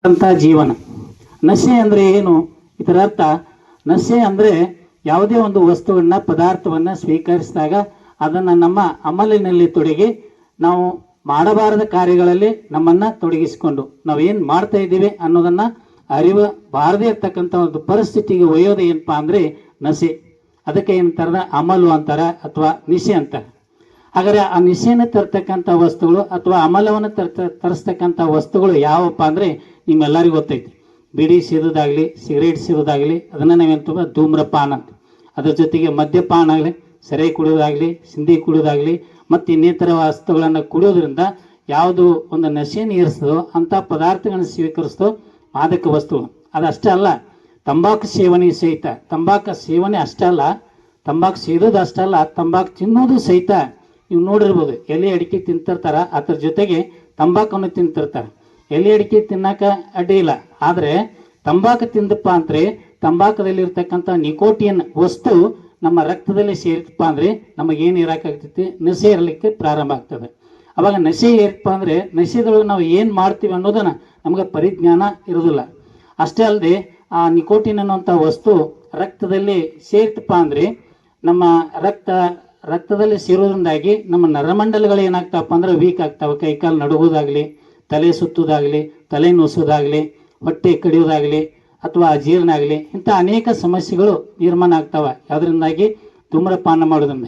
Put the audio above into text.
ಅಂತ ಜೀವನ. ನಶೆ ಅಂದರೆ ಏನು? ಇದರ ಅರ್ಥ ನಶೆ ಅಂದರೆ ಯಾವುದೇ ಒಂದು ವಸ್ತುವನ್ನ ಪದಾರ್ಥವನ್ನು ಸ್ವೀಕರಿಸಿದಾಗ ಅದನ್ನು ನಮ್ಮ ಅಮಲಿನಲ್ಲಿ ತೊಡಗಿ ನಾವು ಮಾಡಬಾರದ ಕಾರ್ಯಗಳಲ್ಲಿ ನಮ್ಮನ್ನು ತೊಡಗಿಸಿಕೊಂಡು ನಾವೇನು ಮಾಡ್ತಾ ಇದ್ದೀವಿ ಅನ್ನೋದನ್ನು ಅರಿವು ಬಾರದೇ ಇರ್ತಕ್ಕಂಥ ಒಂದು ಪರಿಸ್ಥಿತಿಗೆ ಒಯ್ಯೋದು ಏನಪ್ಪಾ ಅಂದರೆ ನಶೆ. ಅದಕ್ಕೆ ಏನಂತಾರ ಅಮಲು ಅಂತಾರ ಅಥವಾ ನಿಶೆ ಅಂತಾರೆ. ಹಾಗಾದರೆ ಆ ನಿಶೆಯನ್ನು ತರ್ತಕ್ಕಂಥ ವಸ್ತುಗಳು ಅಥವಾ ಅಮಲವನ್ನು ತರಿಸ್ತಕ್ಕಂಥ ವಸ್ತುಗಳು ಯಾವಪ್ಪ ಅಂದರೆ ನಿಮ್ಮೆಲ್ಲರಿಗೂ ಗೊತ್ತೈತಿ. ಬಿಡಿ ಸೇದೋದಾಗಲಿ, ಸಿಗರೇಟ್ ಸೇದೋದಾಗಲಿ ಅದನ್ನು ನಾವೇಂತ ಧೂಮ್ರಪಾನ ಅಂತ. ಅದ್ರ ಜೊತೆಗೆ ಮದ್ಯಪಾನ ಆಗಲಿ, ಸೆರೆ ಕುಡಿಯೋದಾಗಲಿ, ಸಿಂಧಿ ಕುಡಿಯೋದಾಗಲಿ ಮತ್ತು ಇನ್ನಿತರ ವಸ್ತುಗಳನ್ನು ಕುಡಿಯೋದ್ರಿಂದ ಯಾವುದು ಒಂದು ನಶೆಯನ್ನು ಏರಿಸ್ತದೋ ಅಂಥ ಪದಾರ್ಥಗಳನ್ನು ಸ್ವೀಕರಿಸ್ತೋ ಮಾದಕ ವಸ್ತುಗಳು. ಅದಷ್ಟೇ ಅಲ್ಲ, ತಂಬಾಕು ಸೇವನೆ ಸಹಿತ, ತಂಬಾಕು ಸೇವನೆ ಅಷ್ಟೇ ಅಲ್ಲ, ತಂಬಾಕು ಸೇದೋದು ಅಷ್ಟೇ ಅಲ್ಲ, ತಂಬಾಕು ತಿನ್ನೋದು ಸಹಿತ ನೀವು ನೋಡಿರ್ಬೋದು. ಎಲೆ ಅಡಿಕೆ ತಿಂತಿರ್ತಾರೆ, ಅದ್ರ ಜೊತೆಗೆ ತಂಬಾಕನ್ನು ತಿಂತಿರ್ತಾರೆ. ಎಲೆ ಅಡಿಕೆ ತಿನ್ನಕ ಅಡ್ಡಿ ಇಲ್ಲ, ಆದರೆ ತಂಬಾಕು ತಿಂದಪ್ಪ ಅಂದರೆ ತಂಬಾಕದಲ್ಲಿರ್ತಕ್ಕಂಥ ನಿಕೋಟಿನ್ ವಸ್ತು ನಮ್ಮ ರಕ್ತದಲ್ಲಿ ಸೇರಿತಪ್ಪ ಅಂದರೆ ನಮಗೇನು ಇರೋಕ್ಕಾಗ್ತೈತಿ, ನಶೆ ಇರಲಿಕ್ಕೆ ಪ್ರಾರಂಭ ಆಗ್ತದೆ. ಅವಾಗ ನಶೆ ಏನಪ್ಪ ಅಂದರೆ ನಶೆದೊಳಗೆ ನಾವು ಏನು ಮಾಡ್ತೀವಿ ಅನ್ನೋದನ್ನು ನಮಗೆ ಪರಿಜ್ಞಾನ ಇರೋದಿಲ್ಲ. ಅಷ್ಟೇ ಅಲ್ಲದೆ ಆ ನಿಕೋಟಿನ್ ಅನ್ನುವಂಥ ವಸ್ತು ರಕ್ತದಲ್ಲಿ ಸೇರಿತಪ್ಪ ಅಂದರೆ ನಮ್ಮ ರಕ್ತದಲ್ಲಿ ಸೇರೋದ್ರಿಂದಾಗಿ ನಮ್ಮ ನರಮಂಡಲಗಳು ಏನಾಗ್ತಾವಪ್ಪ ಅಂದ್ರೆ ವೀಕ್ ಆಗ್ತಾವೆ. ಕೈಕಾಲು ನಡುಗೋದಾಗಲಿ, ತಲೆ ಸುತ್ತೋದಾಗಲಿ, ತಲೆ ನುಸೋದಾಗಲಿ, ಹೊಟ್ಟೆ ಕಡಿಯೋದಾಗಲಿ ಅಥವಾ ಅಜೀರ್ಣ ಆಗಲಿ, ಇಂಥ ಅನೇಕ ಸಮಸ್ಯೆಗಳು ನಿರ್ಮಾಣ ಆಗ್ತಾವೆ ಯಾವುದರಿಂದಾಗಿ ಧೂಮ್ರಪಾನ ಮಾಡೋದ್ರಿಂದ.